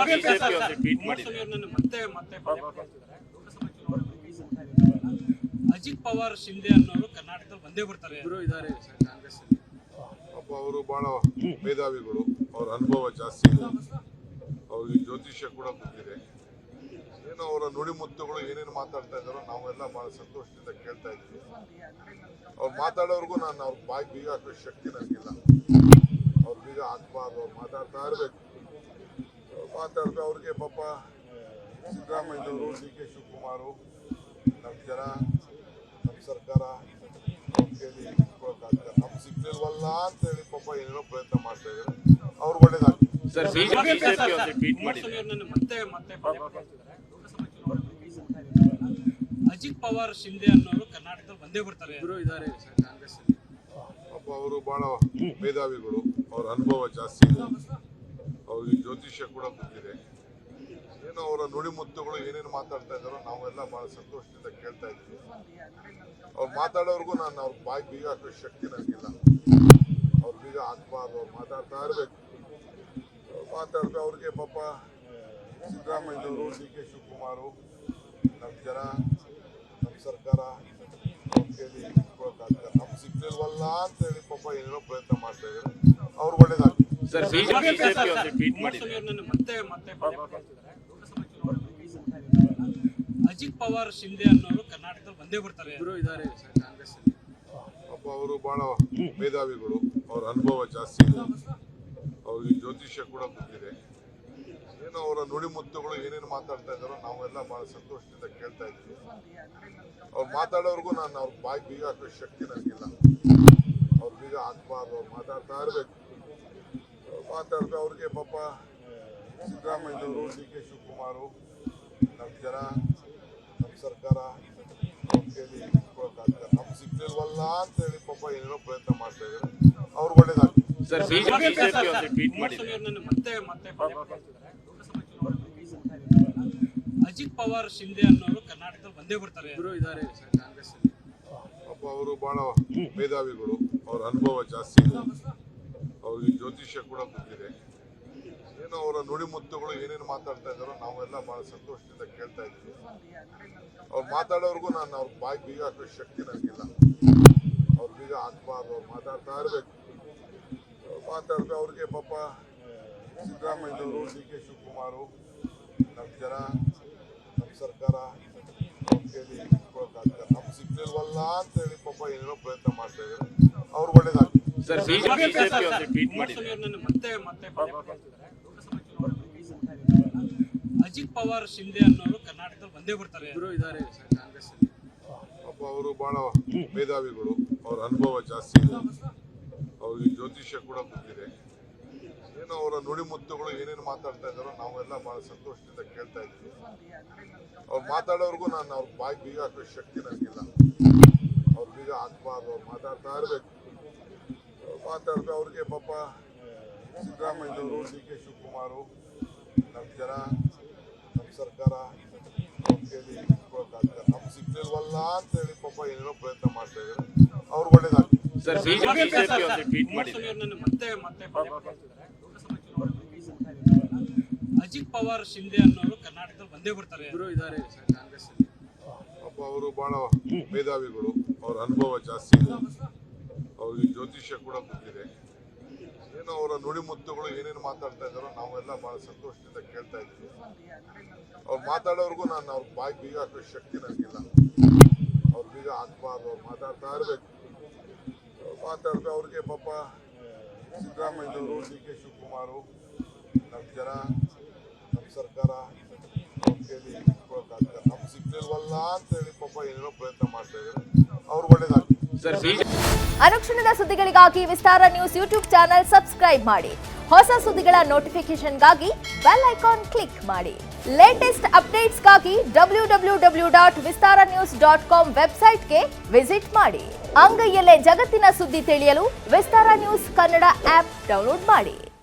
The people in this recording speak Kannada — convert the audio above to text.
ಟ್ವೀಟ್ ಮಾಡಿದ್ದಾರೆ. ಅಜಿತ್ ಪವಾರ್ ಶಿಂದೆ ಅನ್ನೋರು ಕರ್ನಾಟಕದಲ್ಲಿ ಬಂದೇ ಬರ್ತಾರೆ ಇದ್ದಾರೆ ಕಾಂಗ್ರೆಸ್. ಅವರು ಬಹಳ ಮೇಧಾವಿಗಳು, ಅವರ ಅನುಭವ ಜಾಸ್ತಿ ಇದೆ, ಅವ್ರಿಗೆ ಜ್ಯೋತಿಷ್ಯ ಕೂಡ ಗೊತ್ತಿದೆ. ಏನೋ ಅವರ ನುಡಿಮುತ್ತುಗಳು ಏನೇನು ಮಾತಾಡ್ತಾ ಇದ್ದಾರೋ ನಾವೆಲ್ಲ ಬಹಳ ಸಂತೋಷದಿಂದ ಕೇಳ್ತಾ ಇದ್ದೀವಿ. ಅವ್ರು ಮಾತಾಡೋರ್ಗು ನಾನು ಅವ್ರ ಬಾಯಿ ಬೀಗ ಹಾಕೋ ಶಕ್ತಿ ನನಗಿಲ್ಲ. ಅವ್ರ ಬೀಗ ಹಾಕ್ಬಾರ್ದು, ಅವ್ರು ಮಾತಾಡ್ತಾ ಇರ್ಬೇಕು. ಮಾತಾಡಿದ್ರೆ ಅವ್ರಿಗೆ ಪಾಪ ಸಿದ್ದರಾಮಯ್ಯನವರು, ಡಿ ಕೆ ಶಿವಕುಮಾರು, ನಮ್ಮ ಜನ, ನಮ್ಮ ಸರ್ಕಾರ ಅವ್ರ ಕೇಳಿ ನಮ್ಗೆ ಸಿಗ್ಲಿಲ್ವಲ್ಲ ಅಂತ ಹೇಳಿ ಪಾಪ ಏನೇನೋ ಪ್ರಯತ್ನ ಮಾಡ್ತಾ ಇದ್ದಾರೆ. ಅವ್ರು ಒಳ್ಳೇದಾಗ್ತದೆ. ಅಜಿತ್ ಪವಾರ್ ಶಿಂದೆ ಅನ್ನೋರು ಕರ್ನಾಟಕದಲ್ಲಿ ಬಂದೇ ಬರ್ತಾರೆ ಇದ್ದಾರೆ ಕಾಂಗ್ರೆಸ್. ಅವರು ಬಹಳ ಮೇಧಾವಿಗಳು, ಅವರ ಅನುಭವ ಜಾಸ್ತಿ ಇದೆ, ಅವ್ರಿಗೆ ಜ್ಯೋತಿಷ್ಯ ಕೂಡ ಗೊತ್ತಿದೆ. ಏನೋ ಅವರ ನುಡಿಮುತ್ತುಗಳು ಏನೇನು ಮಾತಾಡ್ತಾ ಇದ್ದಾರೋ ನಾವೆಲ್ಲ ಬಹಳ ಸಂತೋಷದಿಂದ ಕೇಳ್ತಾ ಇದ್ದೀವಿ. ಅವ್ರು ಮಾತಾಡೋರ್ಗು ನಾನು ಅವ್ರ ಬಾಯಿ ಬೀಗ ಹಾಕೋ ಶಕ್ತಿ ನನಗಿಲ್ಲ. ಅವ್ರ ಬೀಗ ಹಾಕ್ಬಾರ್ದು, ಅವ್ರು ಮಾತಾಡ್ತಾ ಇರ್ಬೇಕು. ಮಾತಾಡಿದ್ರೆ ಅವ್ರಿಗೆ ಪಾಪ ಸಿದ್ದರಾಮಯ್ಯನವರು, ಡಿ ಕೆ ಶಿವಕುಮಾರು, ನಮ್ಮ ಜನ, ನಮ್ಮ ಸರ್ಕಾರ ಅವ್ರ ಕೇಳಿ ನಮ್ಗೆ ಸಿಗ್ಲಿಲ್ವಲ್ಲ ಅಂತ ಹೇಳಿ ಪಾಪ ಏನೇನೋ ಪ್ರಯತ್ನ ಮಾಡ್ತಾ ಇದ್ದಾರೆ. ಅವ್ರು ಒಳ್ಳೇದಾಗ್ತದೆ. ಅಜಿತ್ ಪವಾರ್ ಶಿಂದೆ ಅನ್ನೋರು ಕರ್ನಾಟಕದಲ್ಲಿ ಬಂದೇ ಬರ್ತಾರೆ ಇದ್ದಾರೆ ಕಾಂಗ್ರೆಸ್. ಅವರು ಬಹಳ ಮೇಧಾವಿಗಳು, ಅವರ ಅನುಭವ ಜಾಸ್ತಿ ಇದೆ, ಅವ್ರಿಗೆ ಜ್ಯೋತಿಷ್ಯ ಕೂಡ ಗೊತ್ತಿದೆ. ಏನೋ ಅವರ ನುಡಿಮುತ್ತುಗಳು ಏನೇನು ಮಾತಾಡ್ತಾ ಇದ್ದಾರೋ ನಾವೆಲ್ಲ ಬಹಳ ಸಂತೋಷದಿಂದ ಕೇಳ್ತಾ ಇದ್ದೀವಿ. ಅವ್ರು ಮಾತಾಡೋರ್ಗು ನಾನು ಅವ್ರ ಬಾಯಿ ಬೀಗ ಹಾಕೋ ಶಕ್ತಿ ನನಗಿಲ್ಲ. ಅವ್ರ ಬೀಗ ಹಾಕ್ಬಾರ್ದು, ಅವ್ರು ಮಾತಾಡ್ತಾ ಇರ್ಬೇಕು. ಮಾತಾಡಿದ್ರೆ ಅವ್ರಿಗೆ ಪಾಪ ಸಿದ್ದರಾಮಯ್ಯನವರು, ಡಿ ಕೆ ಶಿವಕುಮಾರು, ನಮ್ಮ ಜನ, ನಮ್ಮ ಸರ್ಕಾರ ಅವ್ರ ಕೇಳಿ ನಮ್ಗೆ ಸಿಗ್ಲಿಲ್ವಲ್ಲ ಅಂತ ಹೇಳಿ ಪಾಪ ಏನೇನೋ ಪ್ರಯತ್ನ ಮಾಡ್ತಾ ಇದ್ದಾರೆ. ಅವ್ರು ಒಳ್ಳೇದಾಗ್ತದೆ. ಅಜಿತ್ ಪವಾರ್ ಶಿಂದೆ ಅನ್ನೋರು ಕರ್ನಾಟಕದಲ್ಲಿ ಬಂದೇ ಬರ್ತಾರೆ ಇದ್ದಾರೆ ಕಾಂಗ್ರೆಸ್. ಅವರು ಬಹಳ ಮೇಧಾವಿಗಳು, ಅವರ ಅನುಭವ ಜಾಸ್ತಿ ಇದೆ, ಅವ್ರಿಗೆ ಜ್ಯೋತಿಷ್ಯ ಕೂಡ ಗೊತ್ತಿದೆ. ಏನೋ ಅವರ ನುಡಿಮುತ್ತುಗಳು ಏನೇನು ಮಾತಾಡ್ತಾ ಇದ್ದಾರೋ ನಾವೆಲ್ಲ ಬಹಳ ಸಂತೋಷದಿಂದ ಕೇಳ್ತಾ ಇದ್ದೀವಿ. ಅವ್ರು ಮಾತಾಡೋರ್ಗು ನಾನು ಅವ್ರ ಬಾಯಿ ಬೀಗ ಹಾಕೋ ಶಕ್ತಿ ನನಗಿಲ್ಲ. ಅವ್ರ ಬೀಗ ಹಾಕ್ಬಾರ್ದು, ಅವ್ರು ಮಾತಾಡ್ತಾ ಇರ್ಬೇಕು. ಮಾತಾಡಿದ್ರೆ ಅವ್ರಿಗೆ ಪಾಪ ಸಿದ್ದರಾಮಯ್ಯನವರು, ಡಿ ಕೆ ಶಿವಕುಮಾರು, ನಮ್ಮ ಜನ, ನಮ್ಮ ಸರ್ಕಾರ ಅವ್ರ ಕೇಳಿ ನಮ್ಗೆ ಸಿಗ್ಲಿಲ್ವಲ್ಲ ಅಂತ ಹೇಳಿ ಪಾಪ ಏನೇನೋ ಪ್ರಯತ್ನ ಮಾಡ್ತಾ ಇದ್ದಾರೆ. ಅವ್ರು ಒಳ್ಳೇದಾಗ್ತದೆ. ಅಜಿತ್ ಪವಾರ್ ಶಿಂದೆ ಅನ್ನೋರು ಕರ್ನಾಟಕದಲ್ಲಿ ಬಂದೇ ಬರ್ತಾರೆ ಇದ್ದಾರೆ ಕಾಂಗ್ರೆಸ್. ಅವರು ಬಹಳ ಮೇಧಾವಿಗಳು, ಅವರ ಅನುಭವ ಜಾಸ್ತಿ ಇದೆ, ಅವ್ರಿಗೆ ಜ್ಯೋತಿಷ್ಯ ಕೂಡ ಗೊತ್ತಿದೆ. ಏನೋ ಅವರ ನುಡಿಮುತ್ತುಗಳು ಏನೇನು ಮಾತಾಡ್ತಾ ಇದ್ದಾರೋ ನಾವೆಲ್ಲ ಬಹಳ ಸಂತೋಷದಿಂದ ಕೇಳ್ತಾ ಇದ್ದೀವಿ. ಅವ್ರು ಮಾತಾಡೋರ್ಗು ನಾನು ಅವ್ರ ಬಾಯಿ ಬೀಗ ಹಾಕೋ ಶಕ್ತಿ ನನಗಿಲ್ಲ. ಅವ್ರ ಬೀಗ ಹಾಕ್ಬಾರ್ದು, ಅವ್ರು ಮಾತಾಡ್ತಾ ಇರ್ಬೇಕು. ಮಾತಾಡಿದ್ರೆ ಅವ್ರಿಗೆ ಪಾಪ ಸಿದ್ದರಾಮಯ್ಯನವರು, ಡಿ ಕೆ ಶಿವಕುಮಾರು, ನಮ್ಮ ಜನ, ನಮ್ಮ ಸರ್ಕಾರ ಅವ್ರ ಕೇಳಿ ನಮ್ಗೆ ಸಿಗ್ಲಿಲ್ವಲ್ಲ ಅಂತ ಹೇಳಿ ಪಾಪ ಏನೇನೋ ಪ್ರಯತ್ನ ಮಾಡ್ತಾ ಇದ್ದಾರೆ. ಅವ್ರು ಒಳ್ಳೇದಾಗ್ತದೆ. ಅಜಿತ್ ಪವಾರ್ ಶಿಂದೆ ಅನ್ನೋರು ಕರ್ನಾಟಕದಲ್ಲಿ ಬಂದೇ ಬರ್ತಾರೆ ಇದ್ದಾರೆ ಕಾಂಗ್ರೆಸ್. ಅವರು ಬಹಳ ಮೇಧಾವಿಗಳು, ಅವರ ಅನುಭವ ಜಾಸ್ತಿ ಇದೆ, ಅವ್ರಿಗೆ ಜ್ಯೋತಿಷ್ಯ ಕೂಡ ಗೊತ್ತಿದೆ. ಏನೋ ಅವರ ನುಡಿಮುತ್ತುಗಳು ಏನೇನು ಮಾತಾಡ್ತಾ ಇದ್ದಾರೋ ನಾವೆಲ್ಲ ಬಹಳ ಸಂತೋಷದಿಂದ ಕೇಳ್ತಾ ಇದ್ದೀವಿ. ಅವ್ರು ಮಾತಾಡೋರ್ಗು ನಾನು ಅವ್ರ ಬಾಯಿ ಬೀಗ ಹಾಕೋ ಶಕ್ತಿ ನನಗಿಲ್ಲ. ಅವ್ರ ಬೀಗ ಹಾಕ್ಬಾರ್ದು, ಅವ್ರು ಮಾತಾಡ್ತಾ ಇರ್ಬೇಕು. ಮಾತಾಡಿದ್ರೆ ಅವ್ರಿಗೆ ಪಾಪ ಸಿದ್ದರಾಮಯ್ಯನವರು, ಡಿ ಕೆ ಶಿವಕುಮಾರು, ನಮ್ಮ ಜನ, ನಮ್ಮ ಸರ್ಕಾರ ಅವ್ರ ಕೇಳಿ ನಮ್ಗೆ ಸಿಗ್ಲಿಲ್ವಲ್ಲ ಅಂತ ಹೇಳಿ ಪಾಪ ಏನೇನೋ ಪ್ರಯತ್ನ ಮಾಡ್ತಾ ಇದ್ದಾರೆ. ಅವ್ರು ಒಳ್ಳೇದಾಗ್ತದೆ. ಅನುಕ್ಷಣದ ಸುದ್ದಿಗಳಿಗಾಗಿ ವಿಸ್ತಾರ ನ್ಯೂಸ್ ಯೂಟ್ಯೂಬ್ ಚಾನೆಲ್ ಸಬ್ಸ್ಕ್ರೈಬ್ ಮಾಡಿ. ಹೊಸ ಸುದ್ದಿಗಳ ನೋಟಿಫಿಕೇಶನ್ಗಾಗಿ ಬೆಲ್ ಐಕಾನ್ ಕ್ಲಿಕ್ ಮಾಡಿ. ಲೇಟೆಸ್ಟ್ ಅಪ್ಡೇಟ್ಸ್ಗಾಗಿ www.vistaranews.com ವೆಬ್ಸೈಟ್ಗೆ ವಿಸಿಟ್ ಮಾಡಿ. ಅಂಗೈಯಲ್ಲೇ ಜಗತ್ತಿನ ಸುದ್ದಿ ತಿಳಿಯಲು ವಿಸ್ತಾರ ನ್ಯೂಸ್ ಕನ್ನಡ ಆಪ್ ಡೌನ್ಲೋಡ್ ಮಾಡಿ.